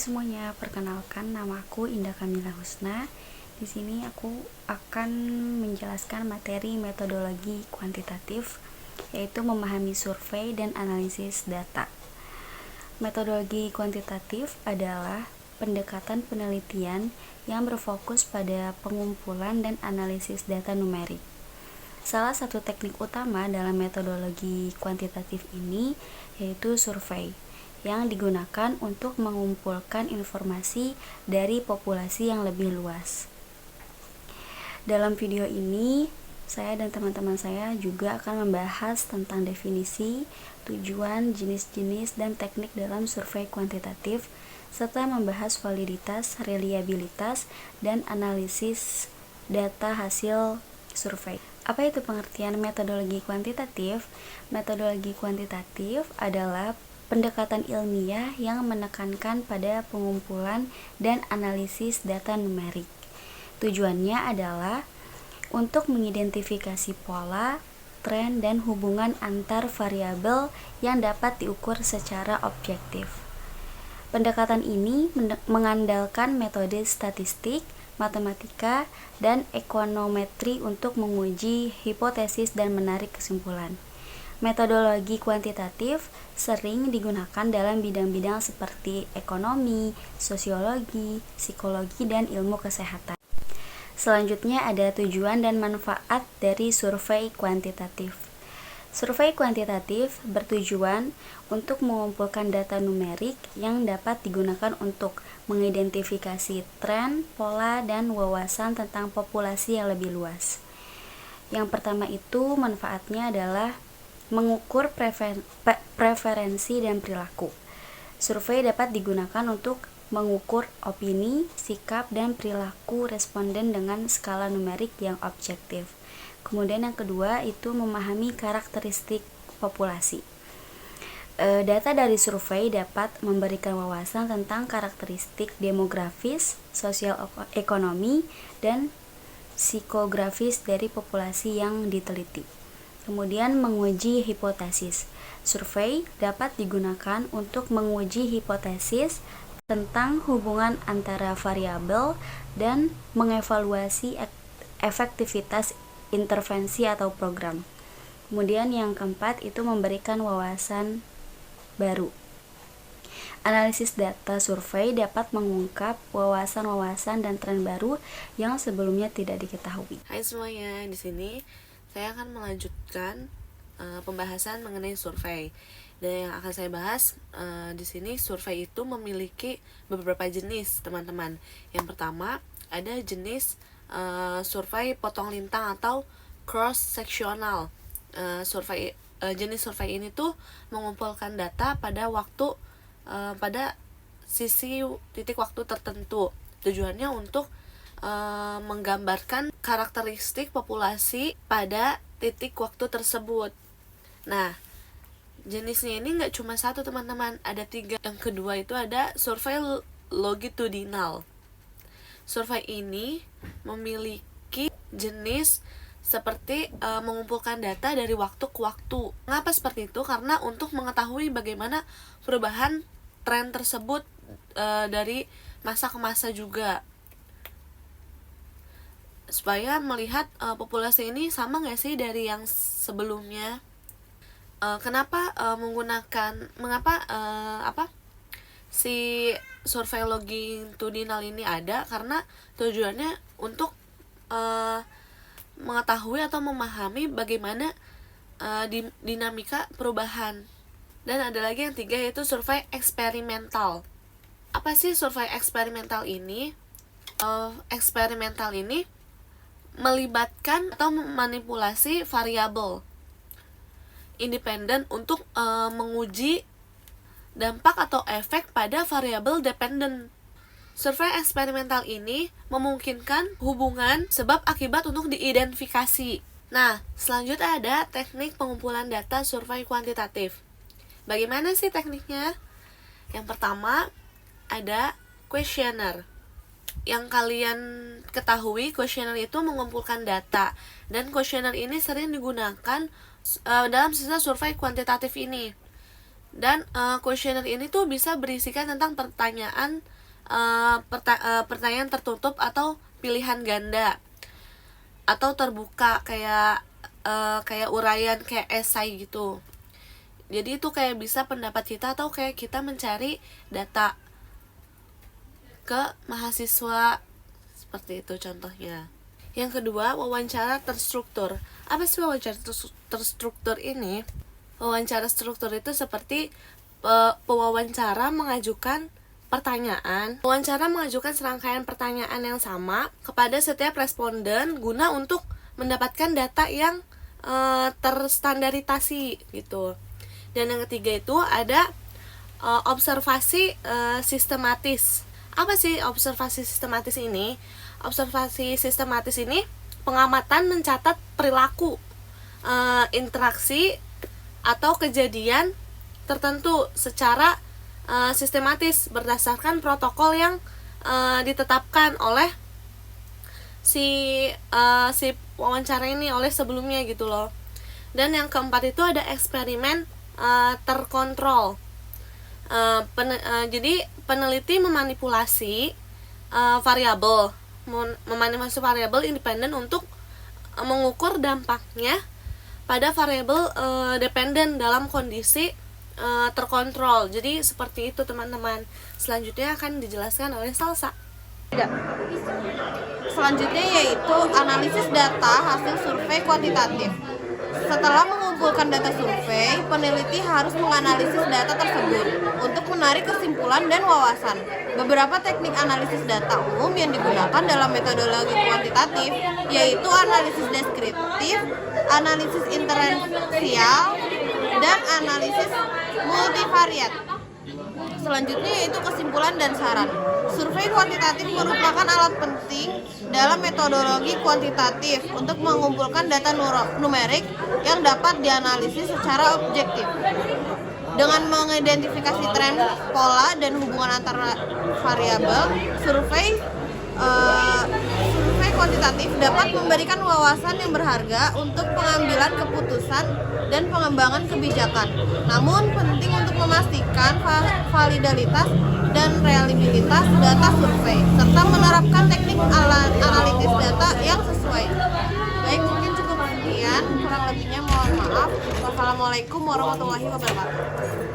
semuanya, perkenalkan nama aku Indah Kamila Husna. Di sini aku akan menjelaskan materi metodologi kuantitatif, yaitu memahami survei dan analisis data. Metodologi kuantitatif adalah pendekatan penelitian yang berfokus pada pengumpulan dan analisis data numerik. Salah satu teknik utama dalam metodologi kuantitatif ini yaitu survei, yang digunakan untuk mengumpulkan informasi dari populasi yang lebih luas. Dalam video ini, saya dan teman-teman saya juga akan membahas tentang definisi, tujuan, jenis-jenis, dan teknik dalam survei kuantitatif, serta membahas validitas, reliabilitas, dan analisis data hasil survei. Apa itu pengertian metodologi kuantitatif? Metodologi kuantitatif adalah pendekatan ilmiah yang menekankan pada pengumpulan dan analisis data numerik. Tujuannya adalah untuk mengidentifikasi pola, tren, dan hubungan antar variabel yang dapat diukur secara objektif. Pendekatan ini mengandalkan metode statistik, matematika, dan ekonometri untuk menguji hipotesis dan menarik kesimpulan. Metodologi kuantitatif sering digunakan dalam bidang-bidang seperti ekonomi, sosiologi, psikologi, dan ilmu kesehatan. Selanjutnya ada tujuan dan manfaat dari survei kuantitatif. Survei kuantitatif bertujuan untuk mengumpulkan data numerik yang dapat digunakan untuk mengidentifikasi tren, pola, dan wawasan tentang populasi yang lebih luas. Yang pertama itu manfaatnya adalah mengukur preferensi dan perilaku. Survei dapat digunakan untuk mengukur opini, sikap, dan perilaku responden dengan skala numerik yang objektif. Kemudian yang kedua itu memahami karakteristik populasi. Data dari survei dapat memberikan wawasan tentang karakteristik demografis, sosial ekonomi, dan psikografis dari populasi yang diteliti. Kemudian menguji hipotesis. Survei dapat digunakan untuk menguji hipotesis tentang hubungan antara variabel dan mengevaluasi efektivitas intervensi atau program. Kemudian yang keempat itu memberikan wawasan baru. Analisis data survei dapat mengungkap wawasan-wawasan dan tren baru yang sebelumnya tidak diketahui. Hai semuanya, di sini saya akan melanjutkan pembahasan mengenai survei. Dan yang akan saya bahas di sini, survei itu memiliki beberapa jenis, teman-teman. Yang pertama, ada jenis survei potong lintang atau cross sectional. Jenis survei ini tuh mengumpulkan data pada sisi titik waktu tertentu. Tujuannya untuk menggambarkan karakteristik populasi pada titik waktu tersebut. Nah, jenisnya ini nggak cuma satu, teman-teman, ada 3. Yang kedua itu ada survei longitudinal. Survei ini memiliki jenis seperti mengumpulkan data dari waktu ke waktu. Mengapa seperti itu? Karena untuk mengetahui bagaimana perubahan tren tersebut dari masa ke masa juga, supaya melihat populasi ini sama nggak sih dari yang sebelumnya. Mengapa si survei longitudinal ini ada? Karena tujuannya untuk mengetahui atau memahami bagaimana dinamika perubahan. Dan ada lagi yang 3, yaitu survei eksperimental. Apa sih survei eksperimental ini? Eksperimental ini melibatkan atau memanipulasi variabel independen untuk menguji dampak atau efek pada variabel dependen. Survei eksperimental ini memungkinkan hubungan sebab akibat untuk diidentifikasi. Nah, selanjutnya ada teknik pengumpulan data survei kuantitatif. Bagaimana sih tekniknya? Yang pertama, ada kuesioner. Yang kalian ketahui, kuesioner itu mengumpulkan data, dan kuesioner ini sering digunakan dalam sisa survei kuantitatif ini. Dan kuesioner ini tuh bisa berisikan tentang pertanyaan tertutup atau pilihan ganda atau terbuka, kayak uraian, kayak esai gitu. Jadi itu kayak bisa pendapat kita atau kayak kita mencari data ke mahasiswa, seperti itu contohnya. Yang kedua, wawancara terstruktur. Apa sih wawancara terstruktur ini? Wawancara struktur itu seperti pewawancara mengajukan pertanyaan. Wawancara mengajukan serangkaian pertanyaan yang sama kepada setiap responden guna untuk mendapatkan data yang terstandarisasi gitu. Dan yang ketiga itu ada observasi sistematis. Apa sih observasi sistematis ini? Observasi sistematis ini pengamatan mencatat perilaku, interaksi atau kejadian tertentu secara sistematis berdasarkan protokol yang ditetapkan oleh si wawancara ini, oleh sebelumnya gitu loh. Dan yang keempat itu ada eksperimen terkontrol. Jadi peneliti memanipulasi variabel independen untuk mengukur dampaknya pada variabel dependen dalam kondisi terkontrol. Jadi seperti itu teman-teman. Selanjutnya akan dijelaskan oleh Salsa. Selanjutnya yaitu analisis data hasil survei kuantitatif. Setelah mengumpulkan data survei, peneliti harus menganalisis data tersebut untuk menarik kesimpulan dan wawasan. Beberapa teknik analisis data umum yang digunakan dalam metodologi kuantitatif yaitu analisis deskriptif, analisis inferensial, dan analisis multivariat. Selanjutnya yaitu kesimpulan dan saran. Survei kuantitatif merupakan alat penting dalam metodologi kuantitatif untuk mengumpulkan data numerik yang dapat dianalisis secara objektif. Dengan mengidentifikasi tren, pola, dan hubungan antara variabel, survei kuantitatif dapat memberikan wawasan yang berharga untuk pengambilan keputusan dan pengembangan kebijakan. Namun penting untuk memastikan validitas dan reliabilitas data survei serta menerapkan teknik analitis data yang sesuai. Baik, mungkin cukup sekian, kurang lebihnya mohon maaf. Wassalamualaikum warahmatullahi wabarakatuh.